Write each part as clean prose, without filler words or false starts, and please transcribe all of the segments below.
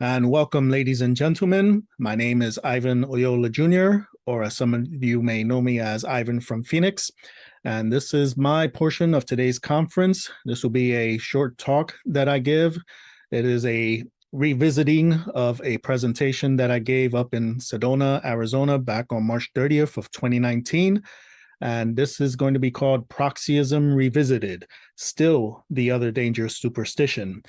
And welcome, ladies and gentlemen. My name is Ivan Oyola Jr., or as some of you may know me as Ivan from Phoenix. And this is my portion of today's conference. This will be a short talk that I give. It is a revisiting of a presentation that I gave up in Sedona, Arizona, back on March 30th of 2019. And this is going to be called Proxy-ism Revisited, Still the Other Dangerous Superstition.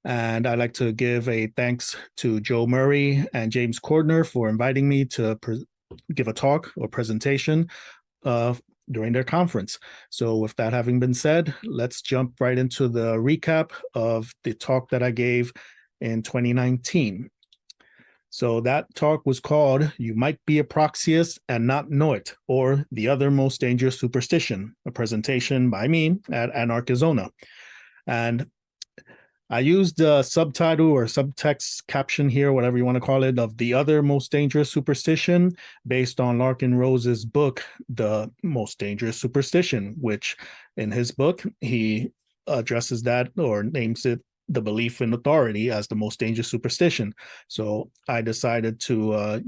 And I'd like to give a thanks to Joe Murray and James Cordner for inviting me to give a talk or presentation during their conference. So with that having been said, let's jump right into the recap of the talk that I gave in 2019. So that talk was called You Might Be a Proxyist and Not Know It, or The Other Most Dangerous Superstition, a presentation by me at Anarchizona. And I used the subtitle or subtext caption here, whatever you want to call it, of The Other Most Dangerous Superstition, based on Larkin Rose's book, The Most Dangerous Superstition, which in his book, he addresses that or names it the belief in authority as the most dangerous superstition. So I decided to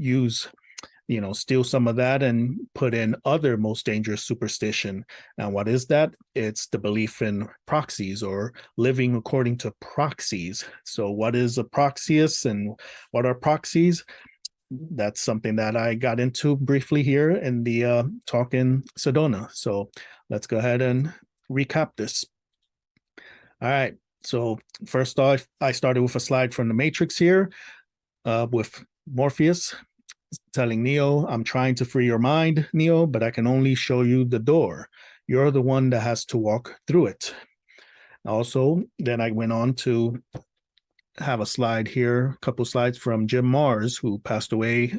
steal some of that and put in other most dangerous superstition. And what is that? It's the belief in proxies or living according to proxies. So what is a proxyist and what are proxies? That's something that I got into briefly here in the talk in Sedona. So let's go ahead and recap this. All right. So first off, I started with a slide from the Matrix here with Morpheus telling Neo, I'm trying to free your mind, Neo, but I can only show you the door. You're the one that has to walk through it. Also, then I went on to have a slide here, a couple slides from Jim Mars, who passed away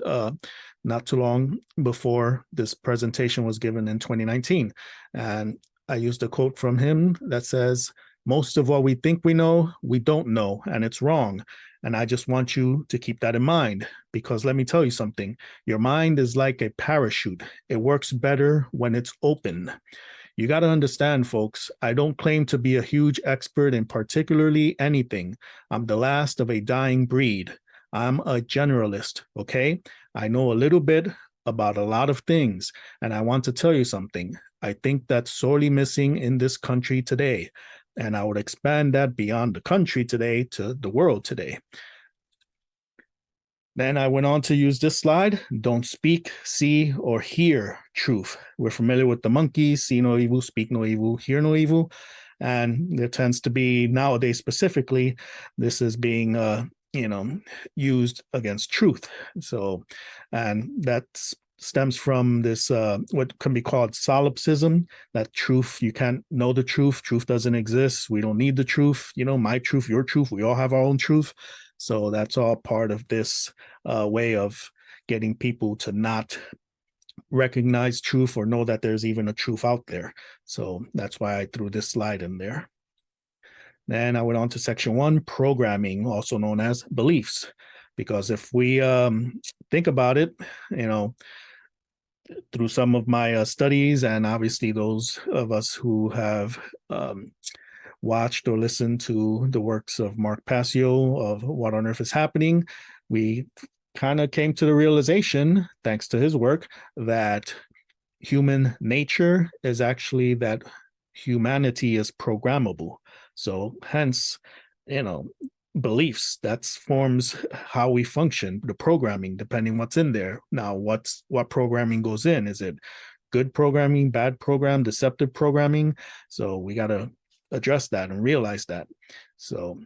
not too long before this presentation was given in 2019. And I used a quote from him that says, most of what we think we know, we don't know, and it's wrong. And I just want you to keep that in mind, because let me tell you something. Your mind is like a parachute. It works better when it's open. You got to understand, folks, I don't claim to be a huge expert in particularly anything. I'm the last of a dying breed. I'm a generalist, okay? I know a little bit about a lot of things, and I want to tell you something. I think that's sorely missing in this country today. And I would expand that beyond the country today to the world today. Then I went on to use this slide. Don't speak, see, or hear truth. We're familiar with the monkeys, see no evil, speak no evil, hear no evil. And there tends to be, nowadays specifically, this is being used against truth. So, and that's stems from this what can be called solipsism, that truth, you can't know the truth doesn't exist, we don't need the truth, my truth, your truth, we all have our own truth. So that's all part of this way of getting people to not recognize truth or know that there's even a truth out there. So that's why I threw this slide in there. Then I went on to section 1, programming, also known as beliefs, because if we think about it, through some of my studies, and obviously those of us who have watched or listened to the works of Mark Passio of What on Earth is Happening, we kind of came to the realization, thanks to his work, that human nature is actually that humanity is programmable. So hence, beliefs, that forms how we function, the programming, depending what's in there. Now, what programming goes in? Is it good programming, bad program, deceptive programming? So we got to address that and realize that. So,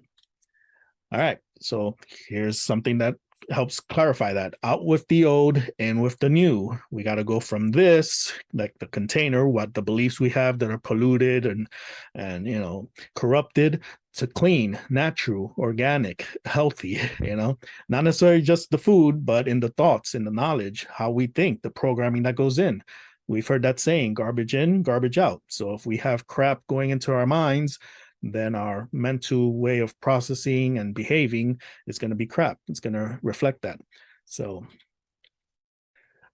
all right. So here's something that helps clarify that. Out with the old, in with the new. We got to go from this, like the container, what the beliefs we have that are polluted and corrupted, to clean, natural, organic, healthy, not necessarily just the food, but in the thoughts, in the knowledge, how we think, the programming that goes in. We've heard that saying, garbage in, garbage out. So if we have crap going into our minds, then our mental way of processing and behaving is going to be crap. It's going to reflect that. So, all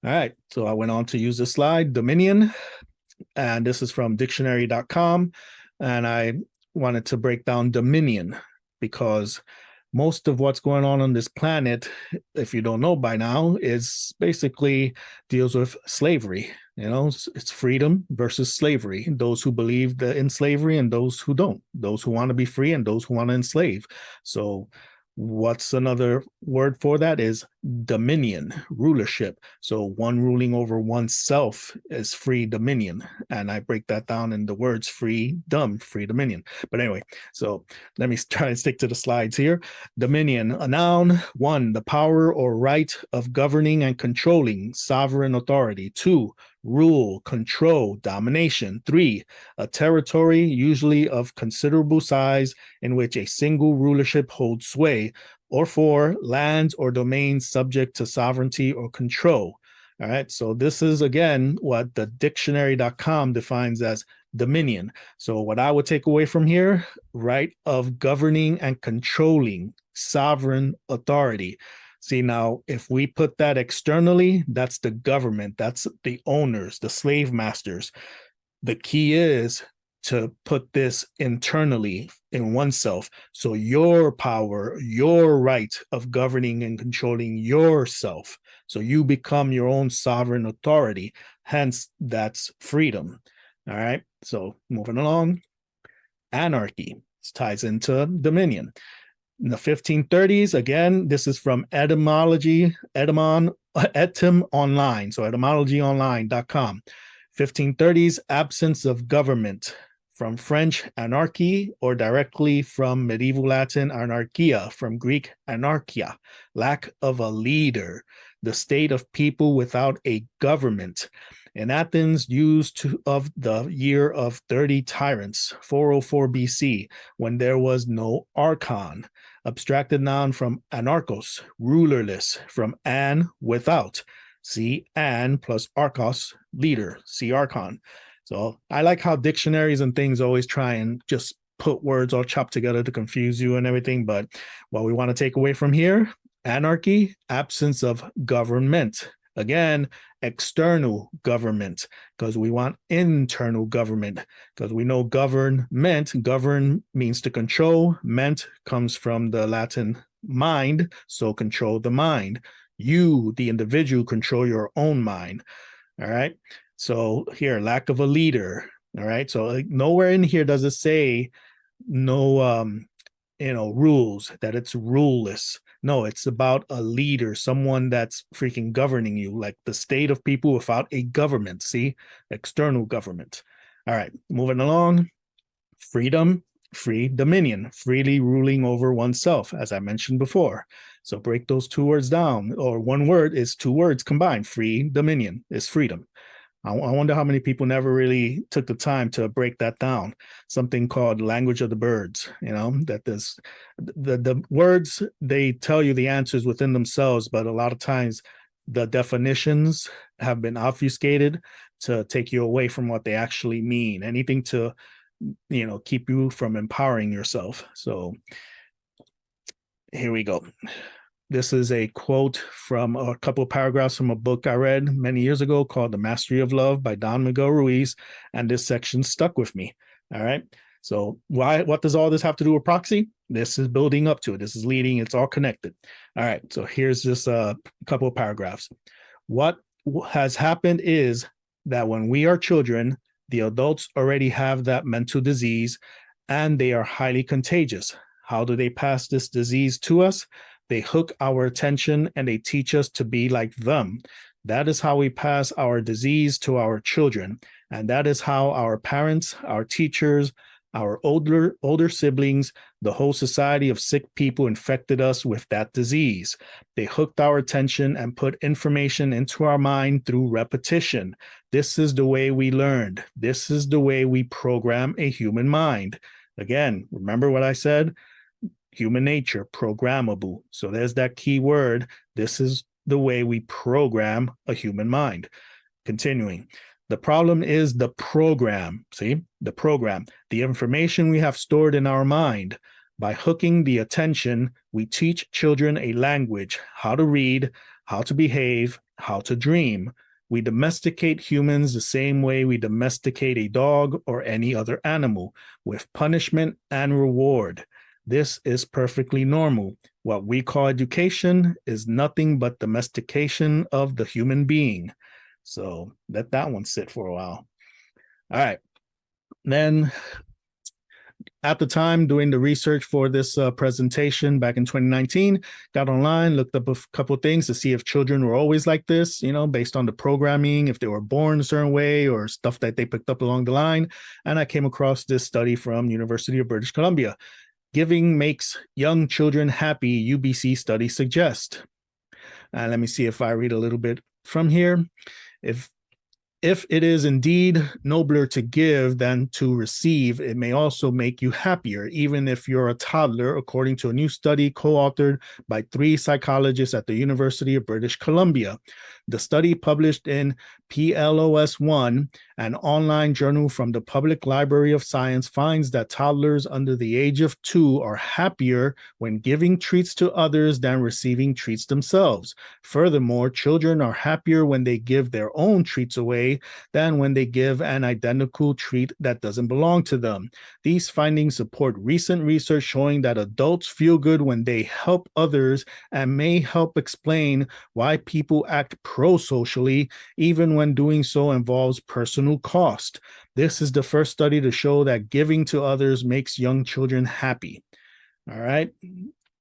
right. So I went on to use this slide, Dominion, and this is from dictionary.com. And I wanted to break down dominion because most of what's going on this planet, if you don't know by now, is basically deals with slavery. It's freedom versus slavery. Those who believe in slavery and those who don't. Those who want to be free and those who want to enslave. So what's another word for that is dominion, rulership. So one ruling over oneself is free dominion. And I break that down in the words free dominion. But anyway, so let me try and stick to the slides here. Dominion, a noun. 1, the power or right of governing and controlling, sovereign authority. 2, rule, control, domination. 3, a territory, usually of considerable size, in which a single rulership holds sway. Or 4, lands or domains subject to sovereignty or control. All right, so this is, again, what the dictionary.com defines as dominion. So what I would take away from here, right of governing and controlling, sovereign authority. See, now, if we put that externally, that's the government, that's the owners, the slave masters. The key is to put this internally in oneself. So your power, your right of governing and controlling yourself. So you become your own sovereign authority. Hence, that's freedom. All right. So moving along, anarchy. This ties into dominion. In the 1530s, again, this is from etymology, etymonline, so etymologyonline.com. 1530s, absence of government, from French anarchy, or directly from medieval Latin anarchia, from Greek anarchia, lack of a leader, the state of people without a government. In Athens, used of the year of 30 tyrants, 404 BC, when there was no archon. Abstracted noun from anarchos, rulerless, from an, without. See, an plus archos, leader. See, archon. So I like how dictionaries and things always try and just put words all chopped together to confuse you and everything. But what we want to take away from here, anarchy, absence of government. Again, external government, because we want internal government, because we know govern means to control. Ment comes from the Latin mind, so control the mind. You, the individual, control your own mind. All right. So here, lack of a leader. All right. So nowhere in here does it say no rules, that it's ruleless. No, it's about a leader, someone that's freaking governing you, like the state of people without a government. See, external government. All right, moving along. Freedom, free dominion, freely ruling over oneself, as I mentioned before. So break those two words down, or one word is two words combined. Free dominion is freedom. I wonder how many people never really took the time to break that down. Something called language of the birds, that there's the words, they tell you the answers within themselves, but a lot of times the definitions have been obfuscated to take you away from what they actually mean. Anything to, keep you from empowering yourself. So here we go. This is a quote from a couple of paragraphs from a book I read many years ago called The Mastery of Love by Don Miguel Ruiz. And this section stuck with me. All right. So what does all this have to do with proxy? This is building up to it. This is leading. It's all connected. All right. So here's just a couple of paragraphs. What has happened is that when we are children, the adults already have that mental disease and they are highly contagious. How do they pass this disease to us? They hook our attention and they teach us to be like them. That is how we pass our disease to our children. And that is how our parents, our teachers, our older siblings, the whole society of sick people infected us with that disease. They hooked our attention and put information into our mind through repetition. This is the way we learned. This is the way we program a human mind. Again, remember what I said? Human nature, programmable. So there's that key word. This is the way we program a human mind. Continuing. The problem is the program. See, the program, the information we have stored in our mind. By hooking the attention, we teach children a language, how to read, how to behave, how to dream. We domesticate humans the same way we domesticate a dog or any other animal, with punishment and reward. This is perfectly normal. What we call education is nothing but domestication of the human being. So let that one sit for a while. All right. Then at the time doing the research for this presentation back in 2019, got online, looked up a couple of things to see if children were always like this, based on the programming, if they were born a certain way or stuff that they picked up along the line. And I came across this study from University of British Columbia. Giving makes young children happy, UBC study suggests. Let me see if I read a little bit from here. If it is indeed nobler to give than to receive, it may also make you happier, even if you're a toddler, according to a new study co-authored by 3 psychologists at the University of British Columbia. The study, published in PLOS One, an online journal from the Public Library of Science, finds that toddlers under the age of 2 are happier when giving treats to others than receiving treats themselves. Furthermore, children are happier when they give their own treats away than when they give an identical treat that doesn't belong to them. These findings support recent research showing that adults feel good when they help others and may help explain why people act pro-socially, even when doing so involves personal cost. This is the first study to show that giving to others makes young children happy. All right.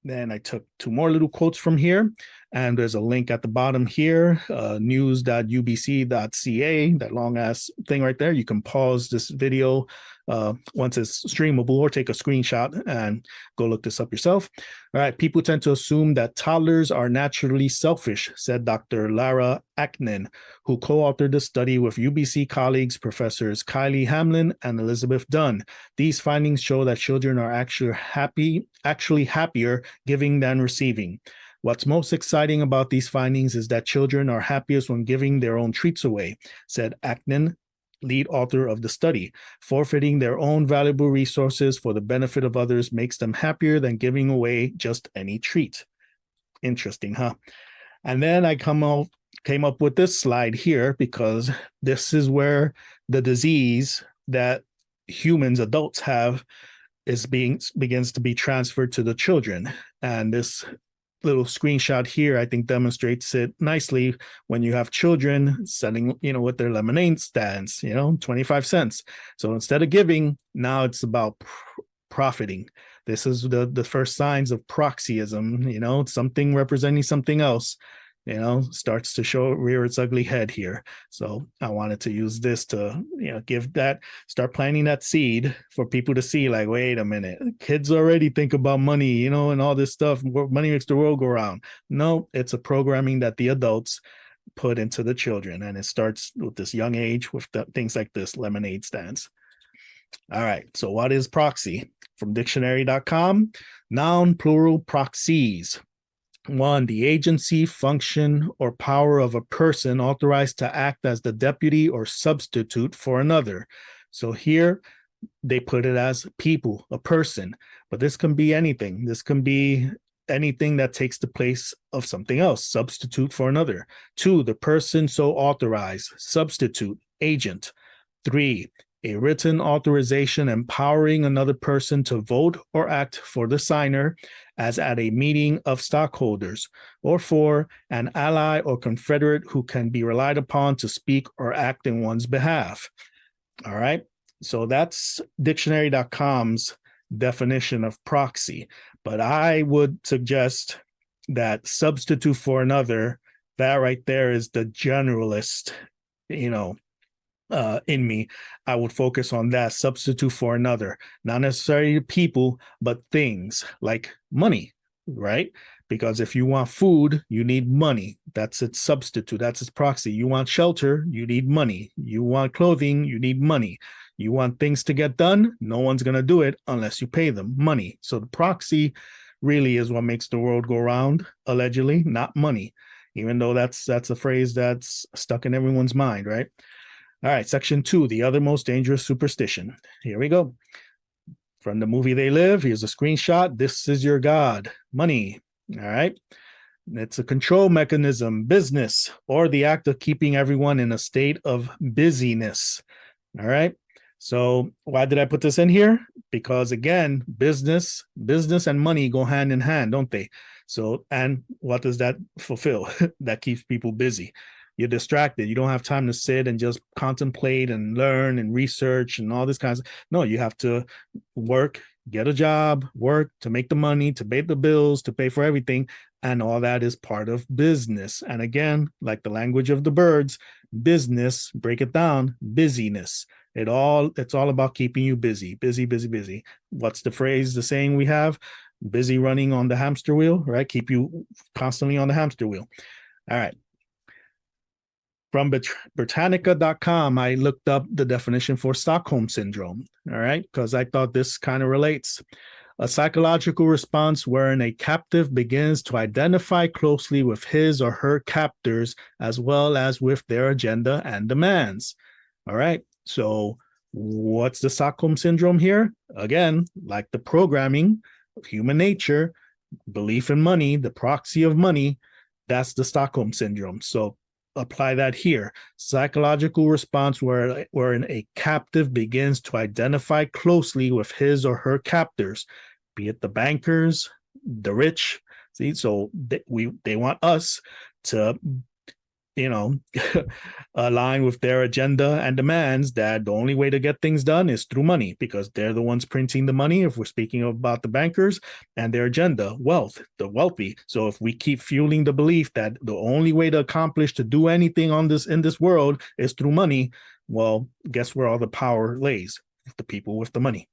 Then I took 2 more little quotes from here, and there's a link at the bottom here, news.ubc.ca, that long ass thing right there. You can pause this video once it's streamable, or take a screenshot and go look this up yourself. All right, people tend to assume that toddlers are naturally selfish, said Dr. Lara Aknin, who co-authored the study with UBC colleagues, Professors Kylie Hamlin and Elizabeth Dunn. These findings show that children are actually happier giving than receiving. What's most exciting about these findings is that children are happiest when giving their own treats away, said Aknin, lead author of the study. Forfeiting their own valuable resources for the benefit of others makes them happier than giving away just any treat. Interesting, huh? And then I came up with this slide here, because this is where the disease that humans, adults have, begins to be transferred to the children. And this little screenshot here, I think, demonstrates it nicely when you have children selling, with their lemonade stands, 25 cents. So instead of giving, now it's about profiting. This is the first signs of Proxy-ism, something representing something else, starts to rear its ugly head here. So I wanted to use this to, start planting that seed for people to see, like, wait a minute, kids already think about money, and all this stuff. Money makes the world go round. No, it's a programming that the adults put into the children. And it starts with this young age with things like this, lemonade stands. All right. So what is proxy? From dictionary.com, noun, plural, proxies. 1, the agency, function, or power of a person authorized to act as the deputy or substitute for another. So here they put it as people, a person, but this can be anything. This can be anything that takes the place of something else, substitute for another. 2, the person so authorized, substitute, agent. 3, a written authorization empowering another person to vote or act for the signer, as at a meeting of stockholders. Or 4, an ally or confederate who can be relied upon to speak or act in one's behalf. All right. So that's dictionary.com's definition of proxy. But I would suggest that substitute for another, that right there is the generalist, in me. I would focus on that, substitute for another, not necessarily people, but things like money, right? Because if you want food, you need money. That's its substitute. That's its proxy. You want shelter, you need money. You want clothing, you need money. You want things to get done, no one's going to do it unless you pay them money. So the proxy really is what makes the world go round, allegedly, not money, even though that's a phrase that's stuck in everyone's mind, right? All right, section 2, the other most dangerous superstition. Here we go. From the movie They Live, here's a screenshot. This is your God, money. All right. It's a control mechanism, business, or the act of keeping everyone in a state of busyness. All right. So why did I put this in here? Because again, business and money go hand in hand, don't they? So, and what does that fulfill? That keeps people busy. You're distracted. You don't have time to sit and just contemplate and learn and research and all this kinds of. No, you have to work, get a job, work to make the money, to pay the bills, to pay for everything. And all that is part of business. And again, like the language of the birds, business, break it down, busyness. It's all about keeping you busy. What's the phrase, the saying we have? Busy running on the hamster wheel, right? Keep you constantly on the hamster wheel. All right. From Britannica.com, I looked up the definition for Stockholm Syndrome, all right, because I thought this kind of relates. A psychological response wherein a captive begins to identify closely with his or her captors as well as with their agenda and demands. All right, so what's the Stockholm Syndrome here? Again, like the programming of human nature, belief in money, the proxy of money, that's the Stockholm Syndrome. So apply that here. Psychological response wherein a captive begins to identify closely with his or her captors, be it the bankers, the rich. See, so they want us to, align with their agenda and demands that the only way to get things done is through money, because they're the ones printing the money, if we're speaking about the bankers, and their agenda, wealth, the wealthy. So if we keep fueling the belief that the only way to do anything in this world is through money, well, guess where all the power lays? The people with the money.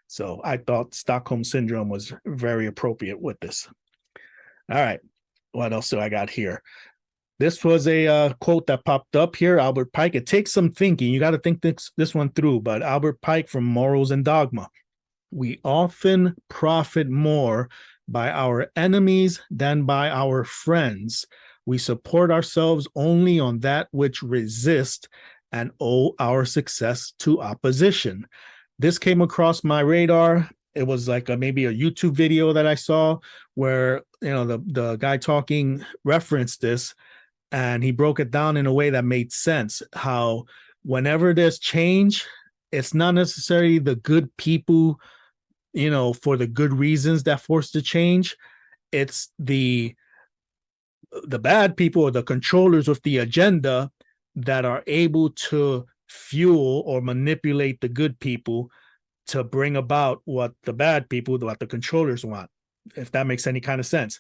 So I thought Stockholm Syndrome was very appropriate with this. All right, what else do I got here? This was a quote that popped up here, Albert Pike. It takes some thinking. You got to think this one through, but Albert Pike from Morals and Dogma. We often profit more by our enemies than by our friends. We support ourselves only on that which resist and owe our success to opposition. This came across my radar. It was like maybe a YouTube video that I saw where the guy talking referenced this, and he broke it down in a way that made sense. How whenever there's change, it's not necessarily the good people, for the good reasons that force the change. It's the bad people or the controllers with the agenda that are able to fuel or manipulate the good people to bring about what the bad people, what the controllers want, if that makes any kind of sense.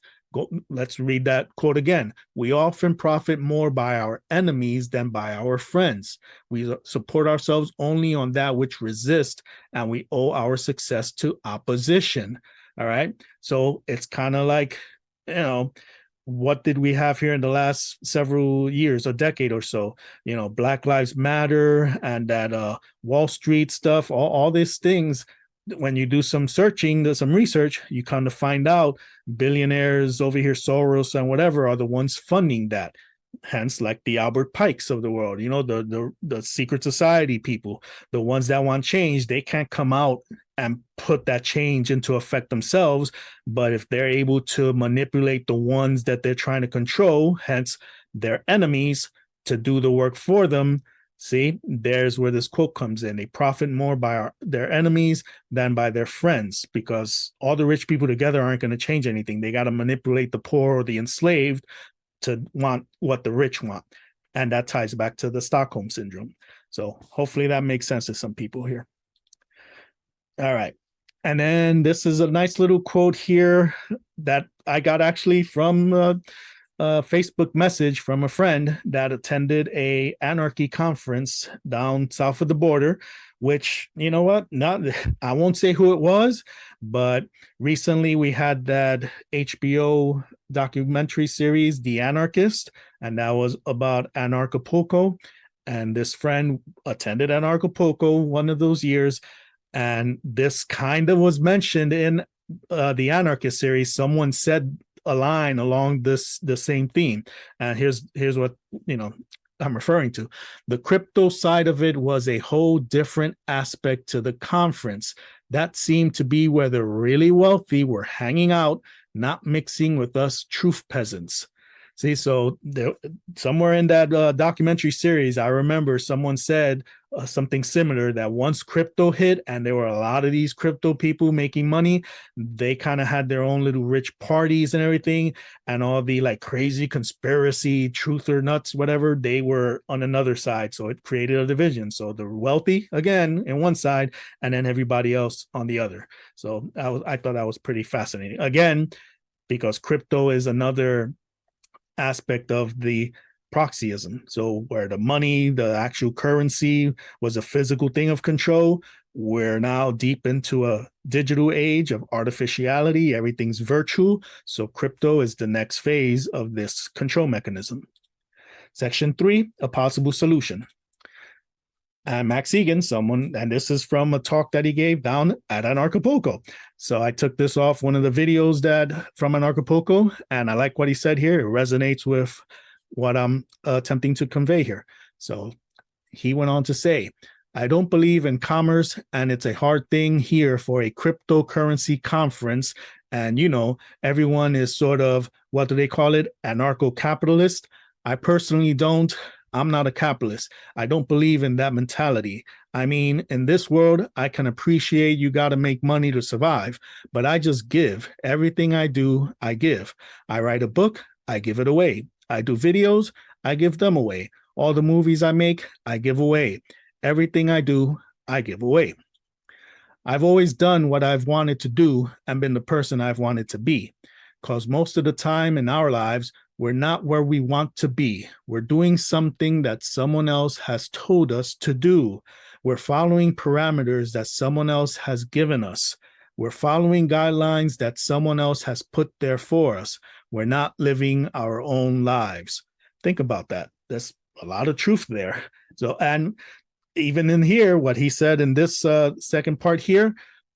Let's read that quote again. We often profit more by our enemies than by our friends. We support ourselves only on that which resists, and we owe our success to opposition. All right. So it's kind of like, what did we have here in the last several years, a decade or so? Black Lives Matter and that Wall Street stuff, all these things. When you do some searching, some research, you kind of find out billionaires over here, Soros and whatever, are the ones funding that. Hence, like the Albert Pikes of the world, the secret society people, the ones that want change, they can't come out and put that change into effect themselves. But if they're able to manipulate the ones that they're trying to control, hence their enemies, to do the work for them, see, there's where this quote comes in. They profit more by their enemies than by their friends, because all the rich people together aren't going to change anything. They got to manipulate the poor or the enslaved to want what the rich want. And that ties back to the Stockholm Syndrome. So hopefully that makes sense to some people here. All right. And then this is a nice little quote here that I got actually from a Facebook message from a friend that attended a anarchy conference down south of the border, which, I won't say who it was, but recently we had that HBO documentary series, The Anarchist, and that was about Anarchapulco. And this friend attended Anarchapulco one of those years, and this kind of was mentioned in the Anarchist series. Someone said a line along the same theme, and here's what I'm referring to. The crypto side of it was a whole different aspect to the conference. That seemed to be where the really wealthy were hanging out, not mixing with us truth peasants. See, so there, somewhere in that documentary series, I remember someone said something similar, that once crypto hit and there were a lot of these crypto people making money, they kind of had their own little rich parties and everything, and all the like crazy conspiracy truth or nuts whatever, they were on another side. So it created a division. So the wealthy again in one side and then everybody else on the other. So I thought that was pretty fascinating, again, because crypto is another aspect of the Proxy-ism. So where the money, the actual currency, was a physical thing of control, we're now deep into a digital age of artificiality. Everything's virtual. So crypto is the next phase of this control mechanism. Section 3, a possible solution. And Max Egan, and this is from a talk that he gave down at Anarchapulco. So I took this off one of the videos from Anarchapulco, and I like what he said here. It resonates with what I'm attempting to convey here. So he went on to say, I don't believe in commerce, and it's a hard thing here for a cryptocurrency conference. And, everyone is sort of, what do they call it? Anarcho-capitalist. I personally don't. I'm not a capitalist. I don't believe in that mentality. I mean, in this world, I can appreciate you got to make money to survive, but I just give. Everything I do, I give. I write a book, I give it away. I do videos, I give them away. All the movies I make, I give away. Everything I do, I give away. I've always done what I've wanted to do and been the person I've wanted to be, because most of the time in our lives, we're not where we want to be. We're doing something that someone else has told us to do. We're following parameters that someone else has given us. We're following guidelines that someone else has put there for us. We're not living our own lives. Think about that. There's a lot of truth there. So, and even in here, what he said in this second part here,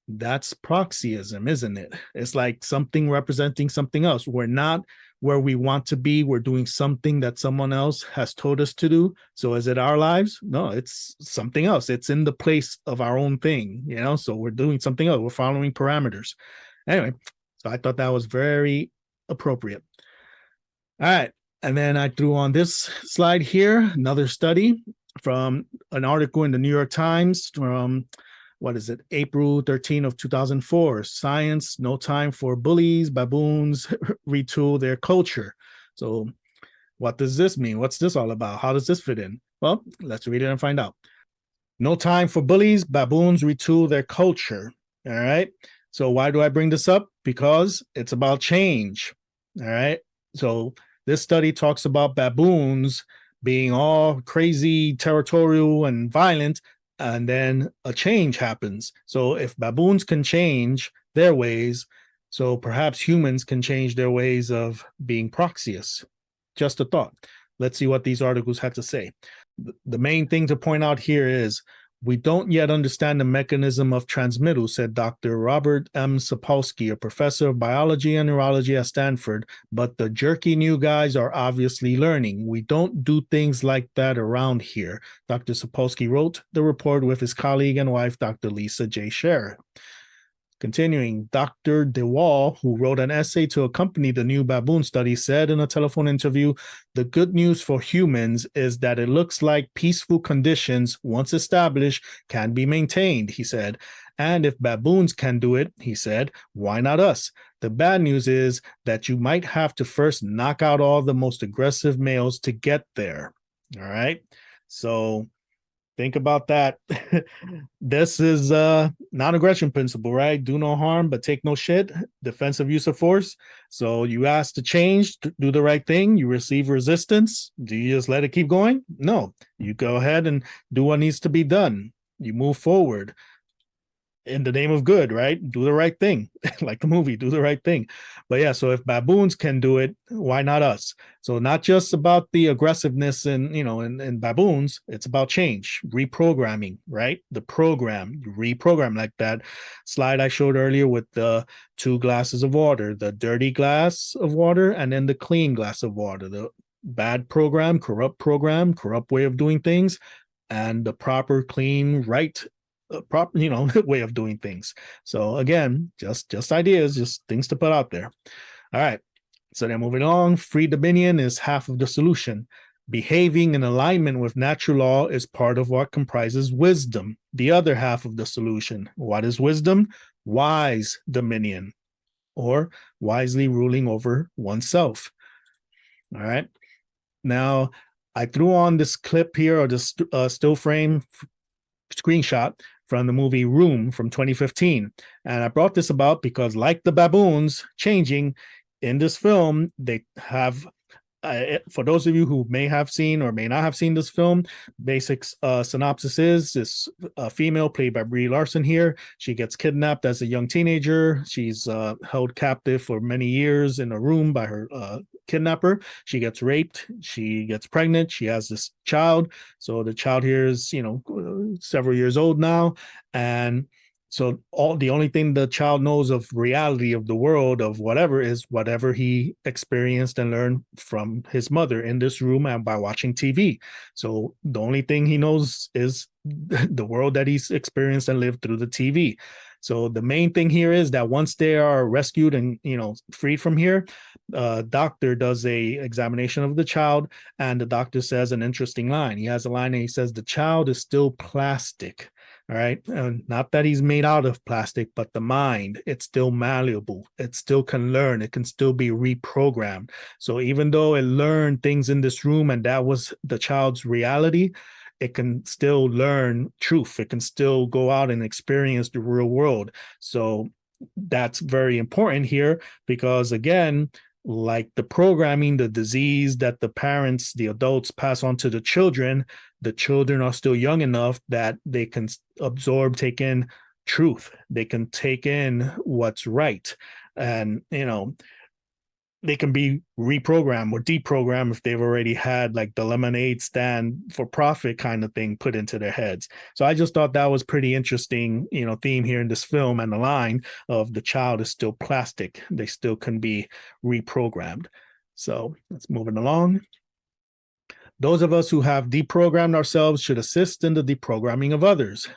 that's Proxy-ism, isn't it? It's like something representing something else. We're not where we want to be. We're doing something that someone else has told us to do. So is it our lives? No, it's something else. It's in the place of our own thing, so we're doing something else. We're following parameters. Anyway, so I thought that was very appropriate. All right. And then I threw on this slide here, another study from an article in the New York Times from, April 13 of 2004, Science, No Time for Bullies, Baboons Retool Their Culture. So what does this mean? What's this all about? How does this fit in? Well, let's read it and find out. No time for bullies, baboons retool their culture. All right. So why do I bring this up? Because it's about change. All right. So this study talks about baboons being all crazy, territorial, and violent, and then a change happens. So if baboons can change their ways, so perhaps humans can change their ways of being proxious. Just a thought. Let's see what these articles had to say. The main thing to point out here is we don't yet understand the mechanism of transmittal, said Dr. Robert M. Sapolsky, a professor of biology and neurology at Stanford, but the jerky new guys are obviously learning. We don't do things like that around here. Dr. Sapolsky wrote the report with his colleague and wife, Dr. Lisa J. Scherer. Continuing, Dr. DeWall, who wrote an essay to accompany the new baboon study, said in a telephone interview, the good news for humans is that it looks like peaceful conditions, once established, can be maintained, he said. And if baboons can do it, he said, why not us? The bad news is that you might have to first knock out all the most aggressive males to get there. All right. So think about that. This is non-aggression principle, right? Do no harm, but take no shit. Defensive use of force. So you ask to change, to do the right thing. You receive resistance. Do you just let it keep going? No. You go ahead and do what needs to be done. You move forward in the name of good, right? Do the right thing. Like the movie, do the right thing. But yeah, so if baboons can do it, why not us? So not just about the aggressiveness in baboons, it's about change, reprogramming, right? The program, you reprogram, like that slide I showed earlier with the 2 glasses of water, the dirty glass of water, and then the clean glass of water, the bad program, corrupt way of doing things, and the proper, clean, right proper, way of doing things. So again, just ideas, just things to put out there. All right. So then moving on, free dominion is half of the solution. Behaving in alignment with natural law is part of what comprises wisdom, the other half of the solution. What is wisdom? Wise dominion, or wisely ruling over oneself. All right. Now, I threw on this clip here, or this still frame screenshot from the movie Room from 2015. And I brought this about because, like the baboons changing in this film, they have, for those of you who may have seen or may not have seen this film, basic synopsis is this female played by Brie Larson here. She gets kidnapped as a young teenager. She's held captive for many years in a room by her kidnapper. She gets raped. She gets pregnant. She has this child. So the child here is, several years old now. And so the only thing the child knows of reality of the world of whatever is whatever he experienced and learned from his mother in this room and by watching TV. So the only thing he knows is the world that he's experienced and lived through the TV. So the main thing here is that once they are rescued and freed from here, doctor does a examination of the child, and the doctor says an interesting line. He has a line and he says, "The child is still plastic." All right. Not that he's made out of plastic, but the mind, it's still malleable. It still can learn. It can still be reprogrammed. So even though it learned things in this room and that was the child's reality, it can still learn truth. It can still go out and experience the real world. So that's very important here because, again, like the programming, the disease that the parents, the adults pass on to the children are still young enough that they can absorb, take in truth. They can take in what's right. And, they can be reprogrammed or deprogrammed if they've already had like the lemonade stand for profit kind of thing put into their heads. So I just thought that was pretty interesting, theme here in this film, and the line of the child is still plastic. They still can be reprogrammed. So let's move it along. Those of us who have deprogrammed ourselves should assist in the deprogramming of others.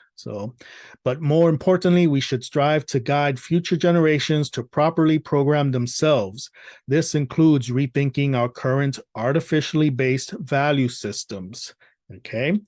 But more importantly, we should strive to guide future generations to properly program themselves. This includes rethinking our current artificially based value systems. Okay.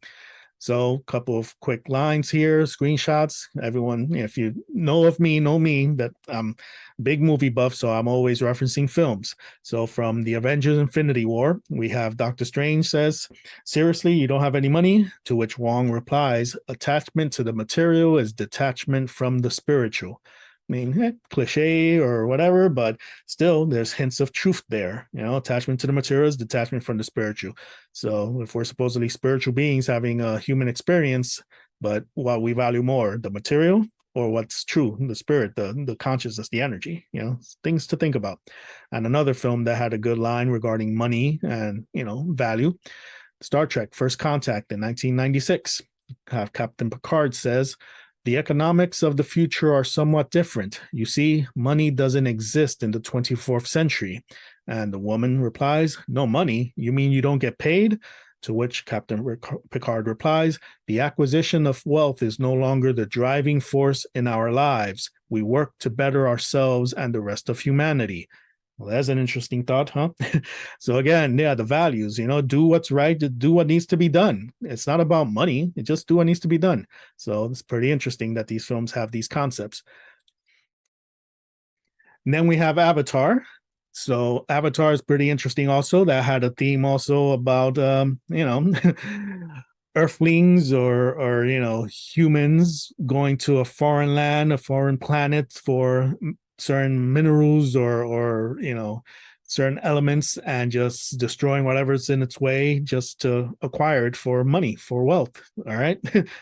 So a couple of quick lines here, screenshots. Everyone, if you know of me, know me, that I'm big movie buff, so I'm always referencing films. So from the Avengers Infinity War, we have Doctor Strange says, "Seriously, you don't have any money?" To which Wong replies, "Attachment to the material is detachment from the spiritual." I mean, cliche or whatever, but still there's hints of truth there. Attachment to the materials, detachment from the spiritual. So if we're supposedly spiritual beings having a human experience, but what we value more, the material or what's true, the spirit, the consciousness, the energy, things to think about. And another film that had a good line regarding money and, value, Star Trek First Contact in 1996. Captain Picard says, "The economics of the future are somewhat different. You see, money doesn't exist in the 24th century." And the woman replies, "No money? You mean you don't get paid?" To which Captain Picard replies, "The acquisition of wealth is no longer the driving force in our lives. We work to better ourselves and the rest of humanity." Well, that's an interesting thought, huh? So again, the values, do what's right, do what needs to be done. It's not about money. It just do what needs to be done. So it's pretty interesting that these films have these concepts. And then we have Avatar. So Avatar is pretty interesting also. That had a theme also about, earthlings or humans going to a foreign land, a foreign planet for certain minerals or certain elements, and just destroying whatever's in its way just to acquire it for money, for wealth. All right.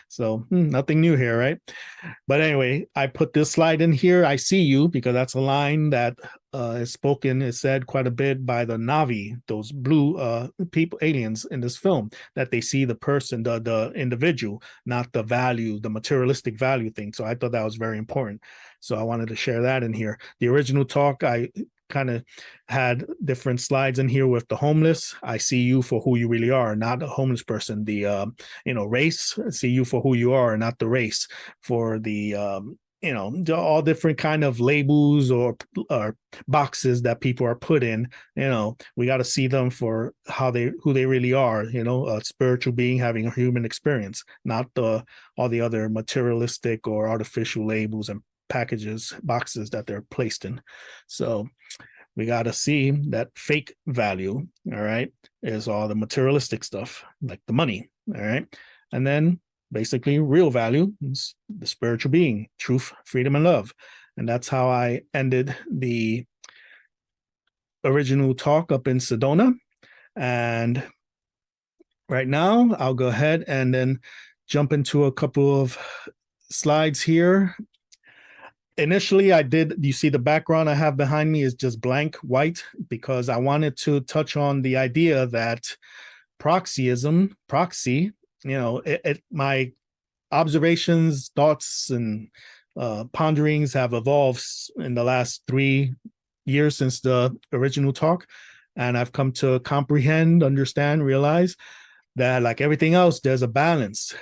So nothing new here, right? But anyway, I put this slide in here. "I see you," because that's a line that is said quite a bit by the Na'vi, those blue people, aliens in this film, that they see the person, the individual, not the value, the materialistic value thing. So I thought that was very important. So I wanted to share that in here. The original talk, I kind of had different slides in here with the homeless. "I see you for who you really are, not a homeless person." The race, "See you for who you are, not the race." For the all different kind of labels or boxes that people are put in. We got to see them for who they really are. A spiritual being having a human experience, not all the other materialistic or artificial labels and boxes that they're placed in. So we got to see that fake value, all right, is all the materialistic stuff, like the money, all right? And then basically real value is the spiritual being, truth, freedom, and love. And that's how I ended the original talk up in Sedona. And right now, I'll go ahead and then jump into a couple of slides here. Initially, you see the background I have behind me is just blank white because I wanted to touch on the idea that Proxy-ism, my observations, thoughts, and ponderings have evolved in the last 3 years since the original talk. And I've come to comprehend, understand, realize that like everything else, there's a balance,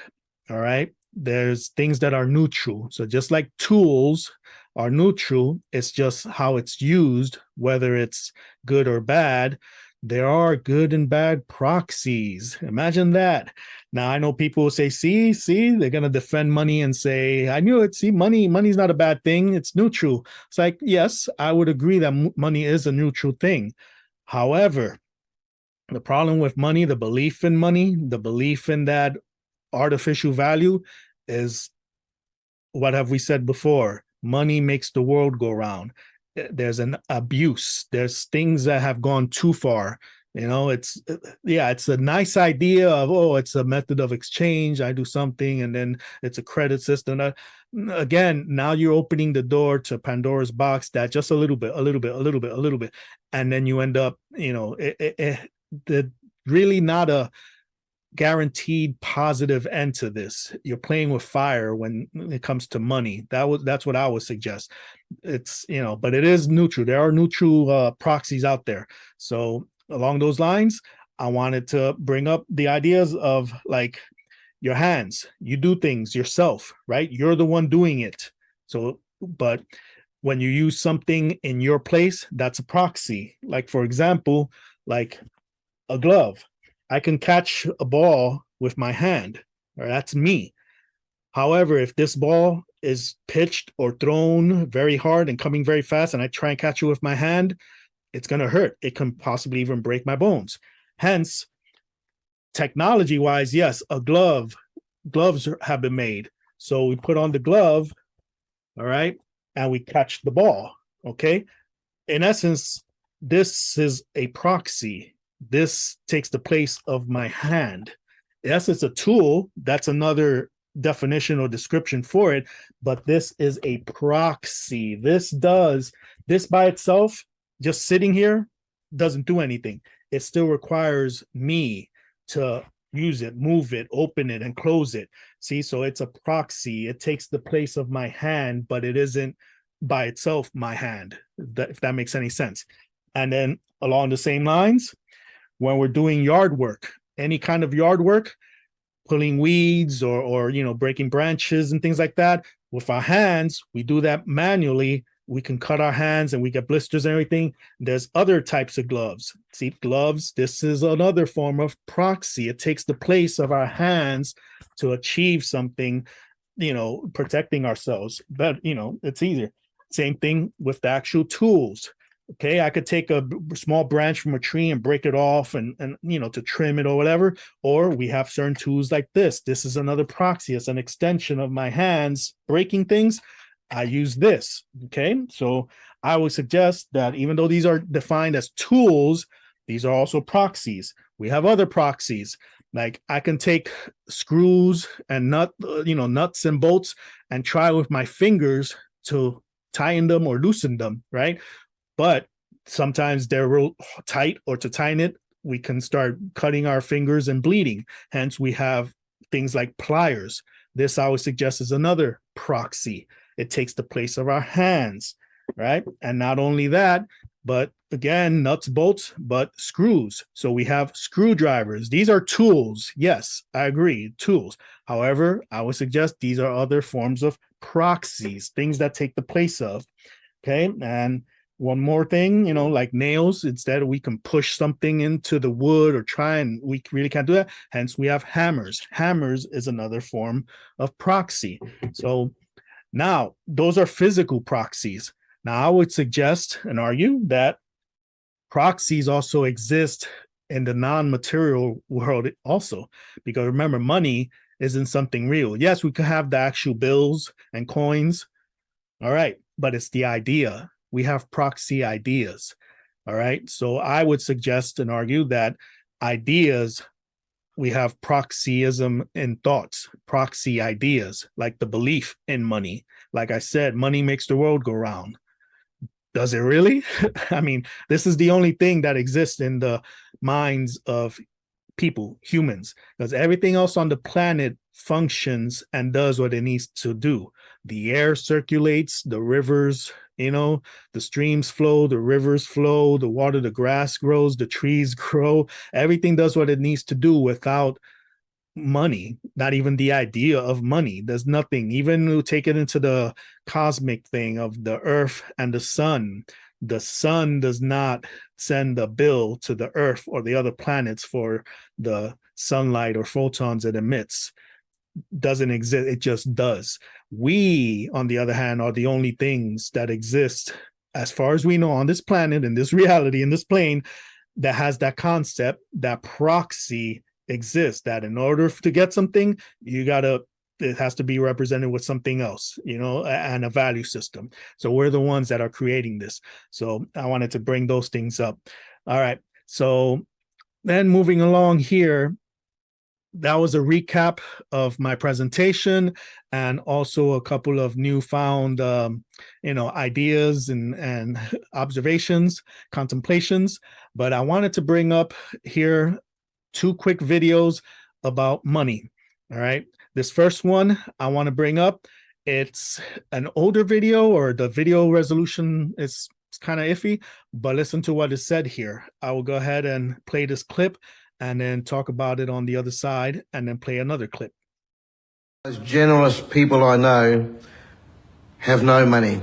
all right? There's things that are neutral. So just like tools are neutral, it's just how it's used, whether it's good or bad. There are good and bad proxies. Imagine that. Now, I know people will say, see, they're going to defend money and say, I knew it. See, money's not a bad thing. It's neutral. It's like, yes, I would agree that money is a neutral thing. However, the problem with money, the belief in that artificial value is, what have we said before? Money makes the world go round. There's an abuse. There's things that have gone too far. It's a nice idea of, it's a method of exchange. I do something and then it's a credit system. Again, now you're opening the door to Pandora's box that just a little bit. And then you end up, really not a guaranteed positive end to this. You're playing with fire when it comes to money. That's what I would suggest. It's but it is neutral. There are neutral proxies out there. So along those lines, I wanted to bring up the ideas of like your hands. You do things yourself, right? You're the one doing it. So, but when you use something in your place, that's a proxy. Like for example, like a glove. I can catch a ball with my hand, or that's me. However, if this ball is pitched or thrown very hard and coming very fast, and I try and catch it with my hand, it's going to hurt. It can possibly even break my bones. Hence, technology-wise, yes, gloves have been made. So we put on the glove, all right, and we catch the ball, okay? In essence, this is a proxy. This takes the place of my hand. Yes, it's a tool. That's another definition or description for it, but this is a proxy. This by itself, just sitting here, doesn't do anything. It still requires me to use it, move it, open it, and close it. See, so it's a proxy. It takes the place of my hand, but it isn't by itself my hand, if that makes any sense. And then along the same lines, when we're doing yard work, any kind of yard work, pulling weeds or breaking branches and things like that, with our hands, we do that manually. We can cut our hands and we get blisters and everything. There's other types of gloves. See, gloves, this is another form of proxy. It takes the place of our hands to achieve something, protecting ourselves. But, it's easier. Same thing with the actual tools. Okay, I could take a small branch from a tree and break it off and to trim it or whatever. Or we have certain tools like this. This is another proxy. It's an extension of my hands breaking things. I use this. Okay, so I would suggest that even though these are defined as tools, these are also proxies. We have other proxies. Like I can take screws and nuts and bolts and try with my fingers to tighten them or loosen them, right? But sometimes they're real tight, or to tighten it, we can start cutting our fingers and bleeding. Hence, we have things like pliers. This, I would suggest, is another proxy. It takes the place of our hands, right? And not only that, but again, nuts, bolts, but screws. So we have screwdrivers. These are tools. Yes, I agree, tools. However, I would suggest these are other forms of proxies, things that take the place of. Okay. And one more thing, like nails, instead we can push something into the wood or try, and we really can't do that. Hence, we have hammers. Hammers is another form of proxy. So now those are physical proxies. Now, I would suggest and argue that proxies also exist in the non-material world also, because remember, money isn't something real. Yes, we could have the actual bills and coins. All right, but it's the idea. We have proxy ideas. All right, so I would suggest and argue that ideas, we have proxy-ism in thoughts, proxy ideas, like the belief in money. Like I said, money makes the world go round. Does it really? I mean, this is the only thing that exists in the minds of people, humans, because everything else on the planet functions and does what it needs to do. The air circulates, the rivers, the streams flow, the rivers flow, the water, the grass grows, the trees grow. Everything does what it needs to do without money, not even the idea of money. There's nothing. Even we take it into the cosmic thing of the earth and the sun. The sun does not send a bill to the earth or the other planets for the sunlight or photons it emits. Doesn't exist. It just does. We, on the other hand, are the only things that exist, as far as we know, on this planet, in this reality, in this plane, that has that concept, that proxy exists, that in order to get something, it has to be represented with something else, and a value system. So we're the ones that are creating this. So I wanted to bring those things up. All right. So then moving along here, that was a recap of my presentation and also a couple of newfound, ideas and observations, contemplations. But I wanted to bring up here 2 quick videos about money. All right. This first one I want to bring up, it's an older video, or the video resolution is kind of iffy, but listen to what is said here. I will go ahead and play this clip and then talk about it on the other side and then play another clip. The most generous people I know have no money.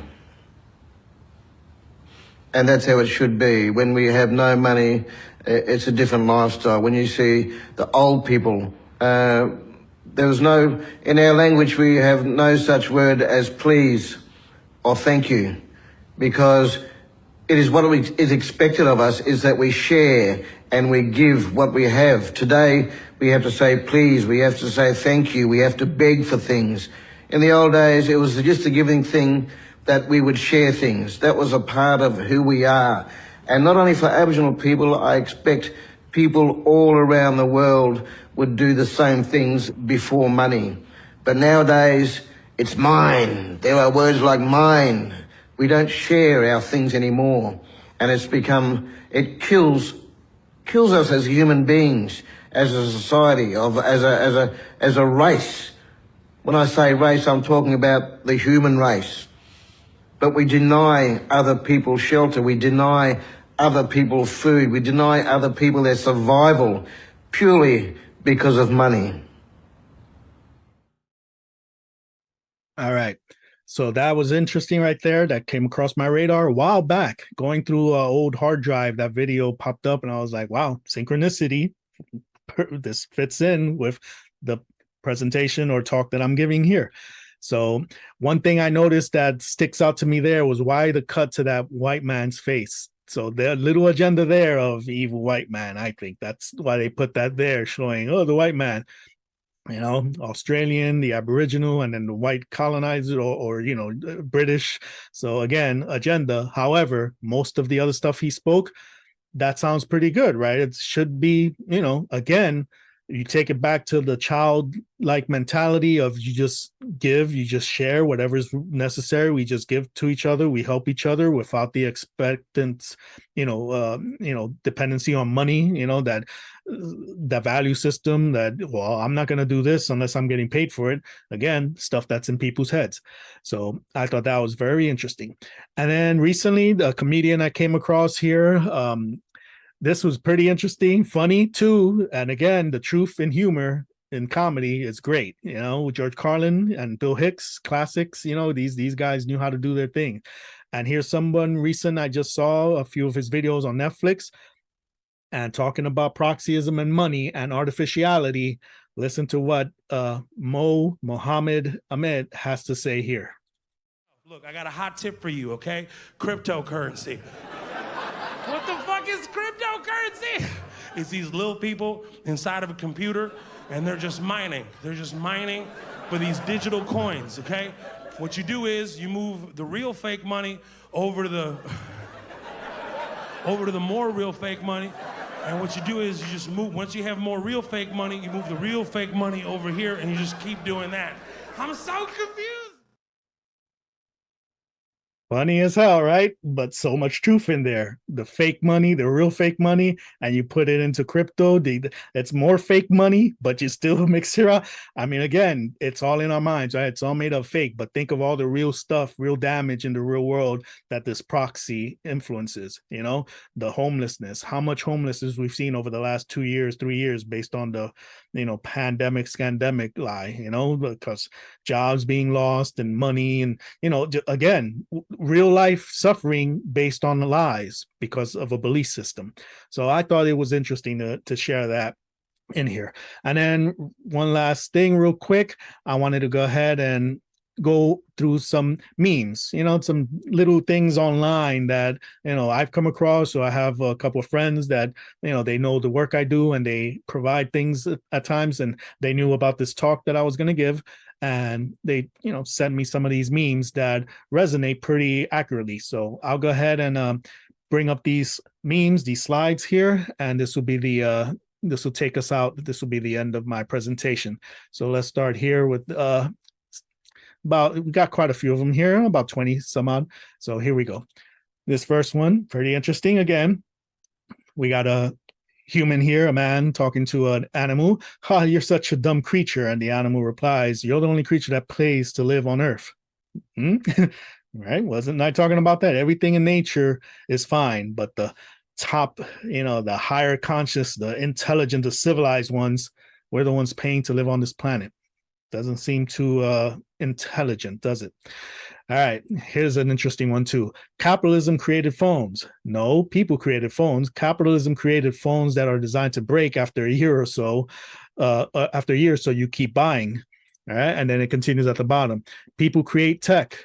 And that's how it should be. When we have no money, it's a different lifestyle. When you see the old people, in our language we have no such word as please or thank you, because it is what is expected of us, is that we share and we give what we have. Today we have to say please, we have to say thank you, we have to beg for things. In the old days it was just a giving thing, that we would share things. That was a part of who we are. And not only for Aboriginal people, I expect people all around the world would do the same things before money. But nowadays, it's mine. There are words like mine. We don't share our things anymore. And it kills us as human beings, as a society, as a race. When I say race, I'm talking about the human race. But we deny other people shelter, we deny other people food, we deny other people their survival purely because of money. All right. So that was interesting right there. That came across my radar a while back. Going through an old hard drive, that video popped up and I was like, wow, synchronicity. This fits in with the presentation or talk that I'm giving here. So one thing I noticed that sticks out to me there was why the cut to that white man's face. So the little agenda there of evil white man, I think that's why they put that there, showing, the white man, Australian, the Aboriginal, and then the white colonizer or British. So again, agenda. However, most of the other stuff he spoke, that sounds pretty good, right? It should be, again, you take it back to the childlike mentality of you just give, you just share whatever is necessary. We just give to each other. We help each other without the expectance, dependency on money, that value system that, well, I'm not going to do this unless I'm getting paid for it. Again, stuff that's in people's heads. So I thought that was very interesting. And then recently, the comedian I came across here, this was pretty interesting, funny too. And again, the truth in humor in comedy is great. George Carlin and Bill Hicks, classics. These guys knew how to do their thing. And here's someone recent. I just saw a few of his videos on Netflix and talking about proxyism and money and artificiality. Listen to what Mohammed Ahmed has to say here. Look, I got a hot tip for you, okay? Cryptocurrency. What the fuck is cryptocurrency? It's these little people inside of a computer, and they're just mining. They're just mining for these digital coins, okay? What you do is you move the real fake money over to the more real fake money. And what you do is you just move, once you have more real fake money, you move the real fake money over here, and you just keep doing that. I'm so confused. Funny as hell, right? But so much truth in there. The fake money, the real fake money, and you put it into crypto. It's more fake money, but you still mix it up. I mean, again, it's all in our minds, right? It's all made of fake, but think of all the real stuff, real damage in the real world that this proxy influences, the homelessness, how much homelessness we've seen over the last 2 years, 3 years, based on the, pandemic, scandemic lie, because jobs being lost and money and, again, real life suffering based on the lies because of a belief system. So I thought it was interesting to share that in here. And then one last thing real quick, I wanted to go ahead and go through some memes, some little things online that, I've come across. So I have a couple of friends that, they know the work I do and they provide things at times, and they knew about this talk that I was going to give. And they, send me some of these memes that resonate pretty accurately. So I'll go ahead and bring up these memes, these slides here, and this will be this will take us out. This will be the end of my presentation. So let's start here with we got quite a few of them here, about 20 some odd. So here we go. This first one, pretty interesting. Again, we got a human here, a man talking to an animal. "Ha, you're such a dumb creature." And the animal replies, "You're the only creature that pays to live on Earth." Right? Wasn't I talking about that? Everything in nature is fine, but the top, the higher conscious, the intelligent, the civilized ones, we're the ones paying to live on this planet. Doesn't seem too intelligent, does it? All right, here's an interesting one too. "Capitalism created phones." No, people created phones. Capitalism created phones that are designed to break after a year or so. So you keep buying. All right, and then it continues at the bottom. "People create tech.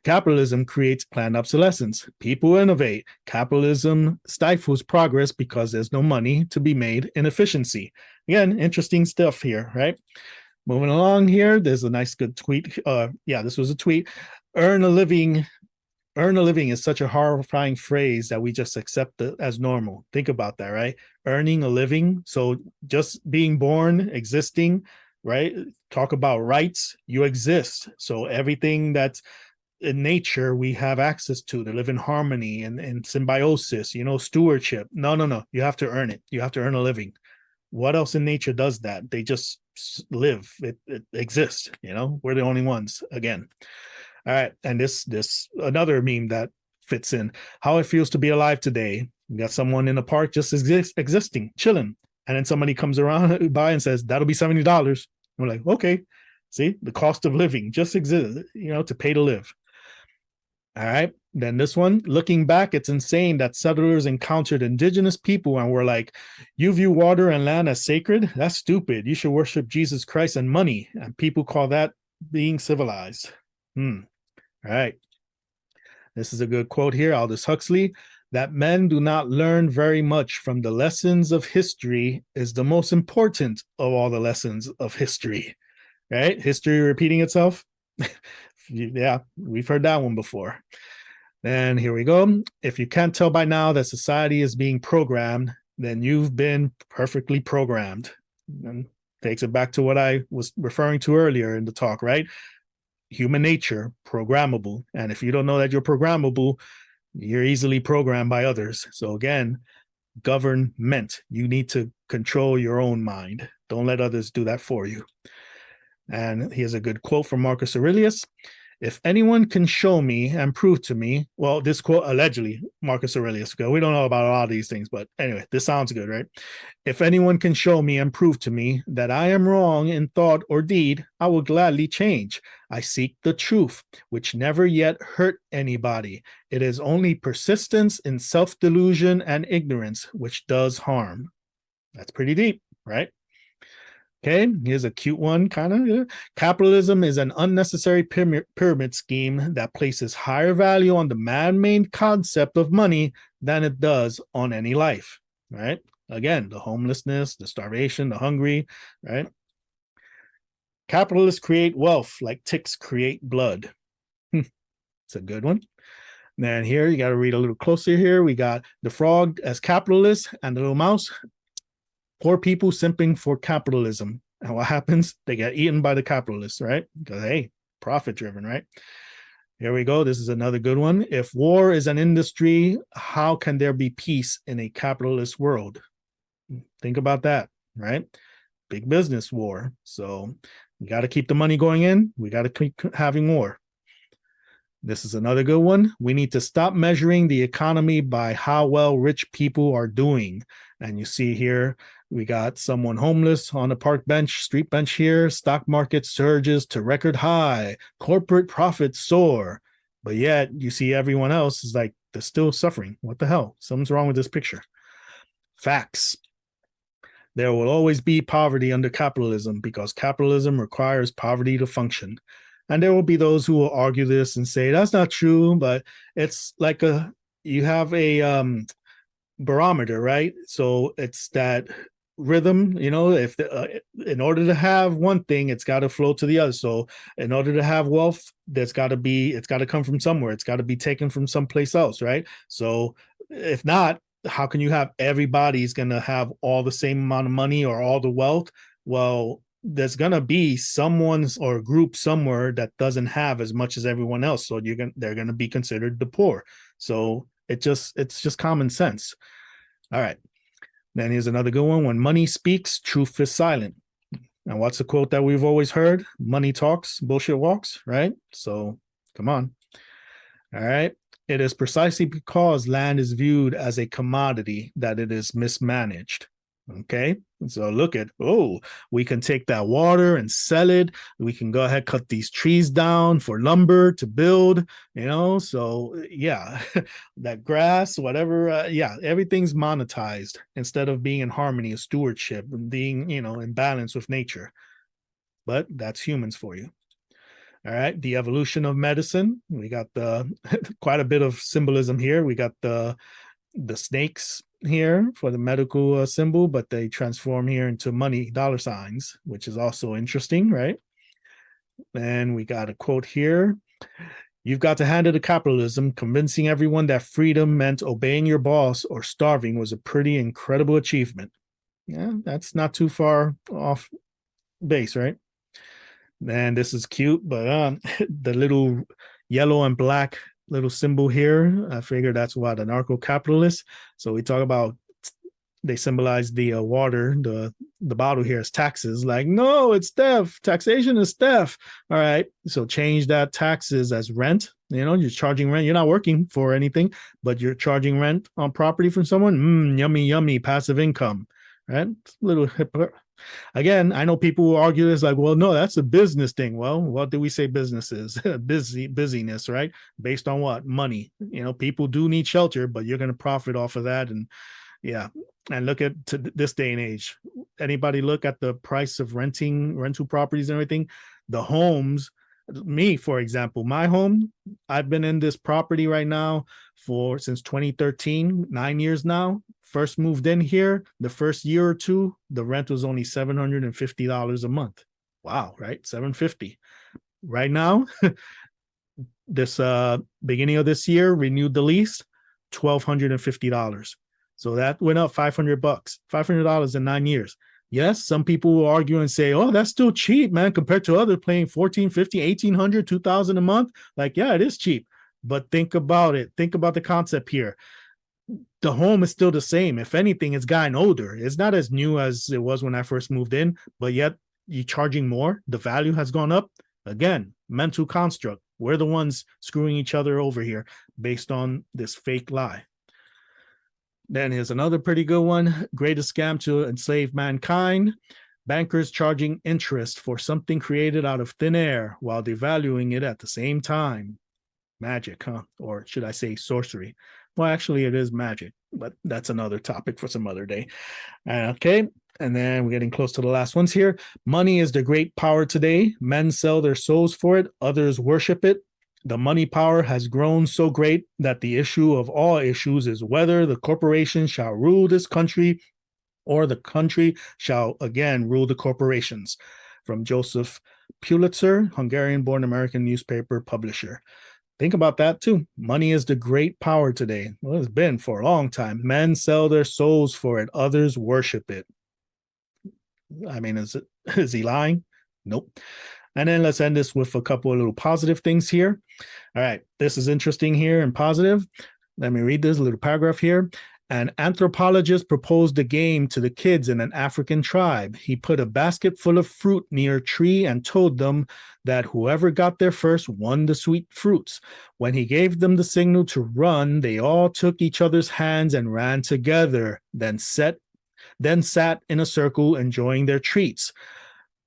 Capitalism creates planned obsolescence. People innovate. Capitalism stifles progress because there's no money to be made in efficiency." Again, interesting stuff here, right? Moving along here, there's a nice good tweet. This was a tweet. Earn a living is such a horrifying phrase that we just accept it as normal. Think about that, right? Earning a living. So just being born, existing, right? Talk about rights. You exist. So everything that's in nature we have access to live in harmony and symbiosis, stewardship. No. You have to earn it. You have to earn a living. What else in nature does that? They just live. It exists. We're the only ones again. All right. And this another meme that fits in. "How it feels to be alive today." You got someone in the park just existing, chilling. And then somebody comes around by and says, "That'll be $70. We're like, okay. See, the cost of living just exists, to pay to live. All right. Then this one, "Looking back, it's insane that settlers encountered indigenous people and were like, 'You view water and land as sacred? That's stupid. You should worship Jesus Christ and money.' And people call that being civilized." All right. This is a good quote here, Aldous Huxley. "That men do not learn very much from the lessons of history is the most important of all the lessons of history." Right? History repeating itself. Yeah, we've heard that one before. And here we go. "If you can't tell by now that society is being programmed, then you've been perfectly programmed." And takes it back to what I was referring to earlier in the talk, right? Human nature, programmable. And if you don't know that you're programmable, you're easily programmed by others. So again, government. You need to control your own mind. Don't let others do that for you. And here's a good quote from Marcus Aurelius. If anyone can show me and prove to me, well, this quote allegedly, Marcus Aurelius, we don't know about a lot of these things, but anyway, this sounds good, right? If anyone can show me and prove to me that I am wrong in thought or deed, I will gladly change. I seek the truth, which never yet hurt anybody. It is only persistence in self-delusion and ignorance which does harm. That's pretty deep, right? Okay, here's a cute one, kind of. Yeah. Capitalism is an unnecessary pyramid scheme that places higher value on the man-made concept of money than it does on any life, right? Again, the homelessness, the starvation, the hungry, right? Capitalists create wealth like ticks create blood. It's a good one. And here, you got to read a little closer here. We got the frog as capitalist and the little mouse. Poor people simping for capitalism. And what happens? They get eaten by the capitalists, right? Because, hey, profit driven, right? Here we go. This is another good one. If war is an industry, how can there be peace in a capitalist world? Think about that, right? Big business war. So we got to keep the money going in. We got to keep having war. This is another good one. We need to stop measuring the economy by how well rich people are doing. And you see here, we got someone homeless on a park bench, street bench here. Stock market surges to record high. Corporate profits soar. But yet you see everyone else is like, they're still suffering. What the hell? Something's wrong with this picture. Facts. There will always be poverty under capitalism because capitalism requires poverty to function. And there will be those who will argue this and say, that's not true, but it's like you have a barometer, right? So it's that rhythm, if in order to have one thing, it's got to flow to the other. So in order to have wealth, it's got to come from somewhere. It's got to be taken from someplace else, right? So if not, how can you have everybody's going to have all the same amount of money or all the wealth? Well, there's going to be someone's or a group somewhere that doesn't have as much as everyone else. So they're going to be considered the poor. So it's just common sense. All right. Then here's another good one. When money speaks, truth is silent. And what's the quote that we've always heard? Money talks, bullshit walks, right? So come on. All right. It is precisely because land is viewed as a commodity that it is mismanaged. Okay, so look at, we can take that water and sell it. We can go ahead, cut these trees down for lumber to build, so yeah, that grass, whatever, everything's monetized instead of being in harmony, stewardship, and being, in balance with nature. But that's humans for you. All right, the evolution of medicine. We got quite a bit of symbolism here. We got the snakes here for the medical symbol, but they transform here into money, dollar signs, which is also interesting, right? And we got a quote here. You've got to hand it to capitalism. Convincing everyone that freedom meant obeying your boss or starving was a pretty incredible achievement. Yeah, that's not too far off base, right? And this is cute, but the little yellow and black little symbol here, I figure that's what a anarcho-capitalist. So we talk about, they symbolize the water, the bottle here is taxes. Like, no, it's theft. Taxation is theft. All right, so change that taxes as rent. You're charging rent. You're not working for anything, but you're charging rent on property from someone. Yummy, yummy, passive income. Right? Little hypocrite. Again, I know people will argue this like, well, no, that's a business thing. Well, what do we say business is? Busyness, right? Based on what? Money. People do need shelter, but you're going to profit off of that. And yeah. And look at this day and age. Anybody look at the price of rental properties and everything? The homes, me, for example, my home, I've been in this property right now since 2013, 9 years now. First moved in here, the first year or two, the rent was only $750 a month. Wow, right? $750. Right now, this beginning of this year, renewed the lease, $1,250. So that went up $500, $500 in 9 years. Yes, some people will argue and say, oh, that's still cheap, man, compared to others paying $1,450, $1,800, $2,000 a month. Like, yeah, it is cheap. But think about it. Think about the concept here. The home is still the same. If anything, it's gotten older. It's not as new as it was when I first moved in, but yet you're charging more. The value has gone up. Again, mental construct. We're the ones screwing each other over here based on this fake lie. Then here's another pretty good one. Greatest scam to enslave mankind. Bankers charging interest for something created out of thin air while devaluing it at the same time. Magic, huh? Or should I say sorcery? Well, actually, it is magic, but that's another topic for some other day. Okay. And then we're getting close to the last ones here. Money is the great power today. Men sell their souls for it. Others worship it. The money power has grown so great that the issue of all issues is whether the corporation shall rule this country or the country shall again rule the corporations. From Joseph Pulitzer, Hungarian-born American newspaper publisher. Think about that too. Money is the great power today. Well, it's been for a long time. Men sell their souls for it. Others worship it. I mean, is he lying? Nope. And then let's end this with a couple of little positive things here. All right, this is interesting here and positive. Let me read this little paragraph here. An anthropologist proposed a game to the kids in an African tribe. He put a basket full of fruit near a tree and told them that whoever got there first won the sweet fruits. When he gave them the signal to run, they all took each other's hands and ran together, then sat in a circle enjoying their treats.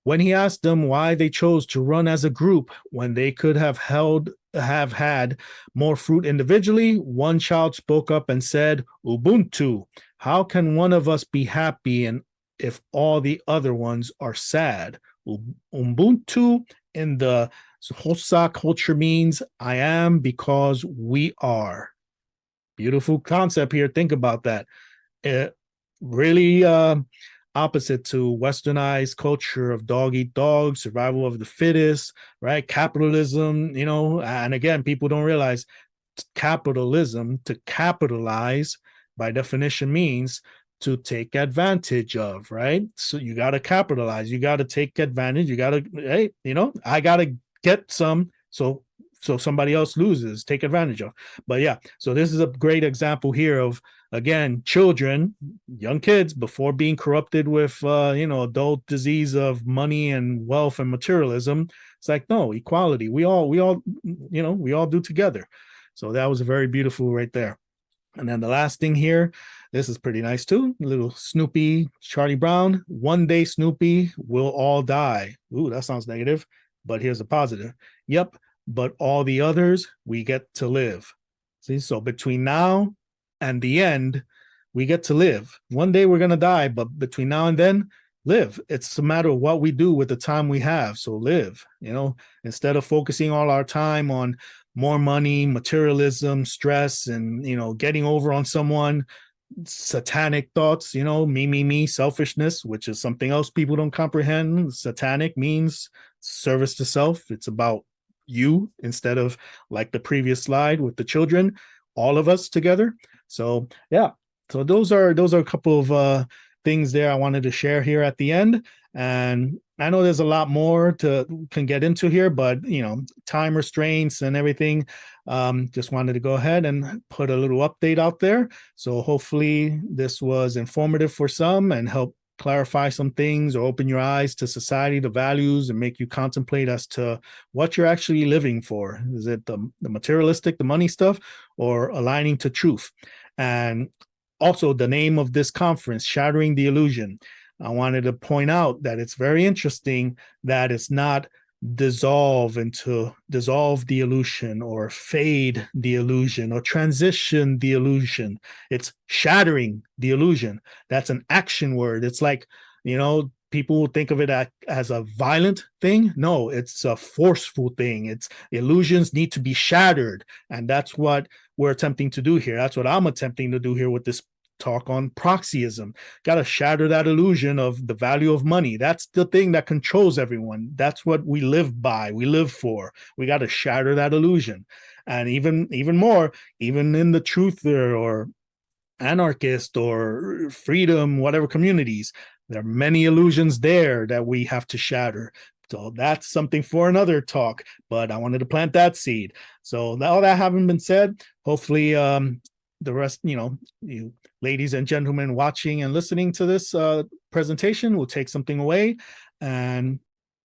When he asked them why they chose to run as a group when they could have had more fruit individually, one child spoke up and said, Ubuntu, how can one of us be happy and if all the other ones are sad? Ubuntu in the Xhosa culture means I am because we are. Beautiful concept here. Think about that. Really opposite to westernized culture of dog eat dog, survival of the fittest, right? Capitalism, and again, people don't realize capitalism, to capitalize by definition means to take advantage of, right? So you got to capitalize, you got to take advantage, you got to, hey, I got to get some, so somebody else loses, take advantage of. But yeah, so this is a great example here of, again, children, young kids, before being corrupted with, adult disease of money and wealth and materialism. It's like, no, equality. We all do together. So that was very beautiful right there. And then the last thing here, this is pretty nice too. A little Snoopy, Charlie Brown. One day, Snoopy, we'll all die. Ooh, that sounds negative, but here's a positive. Yep, but all the others, we get to live. See, so between now and the end, we get to live. One day we're going to die, but between now and then, live. It's a matter of what we do with the time we have. So live, instead of focusing all our time on more money, materialism, stress, and, getting over on someone, satanic thoughts, me, selfishness, which is something else people don't comprehend. Satanic means service to self. It's about you instead of like the previous slide with the children, all of us together. So yeah, so those are a couple of things there I wanted to share here at the end. And I know there's a lot more can get into here, but time restraints and everything. Just wanted to go ahead and put a little update out there. So hopefully this was informative for some and help clarify some things or open your eyes to society, the values, and make you contemplate as to what you're actually living for. Is it the materialistic, the money stuff, or aligning to truth? And also the name of this conference, Shattering the Illusion. I wanted to point out that it's very interesting that it's not dissolve the illusion or fade the illusion or transition the illusion. It's shattering the illusion. That's an action word. It's like, people will think of it as a violent thing. No, it's a forceful thing. It's illusions need to be shattered. And that's what we're attempting to do here. That's what I'm attempting to do here with this talk on Proxy-ism. Got to shatter that illusion of the value of money. That's the thing that controls everyone. That's what we live by, we live for. We got to shatter that illusion. And even more, even in the truther or anarchist or freedom, whatever communities, there are many illusions there that we have to shatter. So that's something for another talk, but I wanted to plant that seed. So all that having been said, hopefully the rest, you ladies and gentlemen watching and listening to this presentation will take something away. And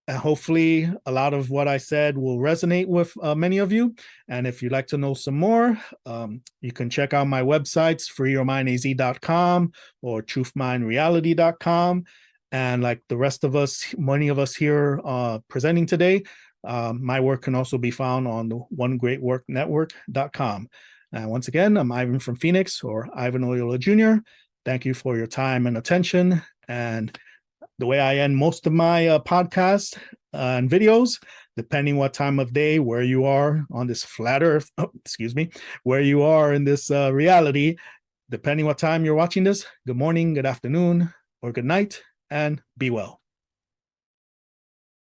hopefully a lot of what I said will resonate with many of you. And if you'd like to know some more, you can check out my websites, freeyourmindaz.com or truthmindreality.com. And like the rest of us, many of us here presenting today, my work can also be found on the onegreatworknetwork.com. And once again, I'm Ivan from Phoenix, or Ivan Oyola Jr. Thank you for your time and attention. And the way I end most of my podcasts and videos, depending what time of day, where you are on this flat earth, where you are in this reality, depending what time you're watching this, good morning, good afternoon, or good night, and be well.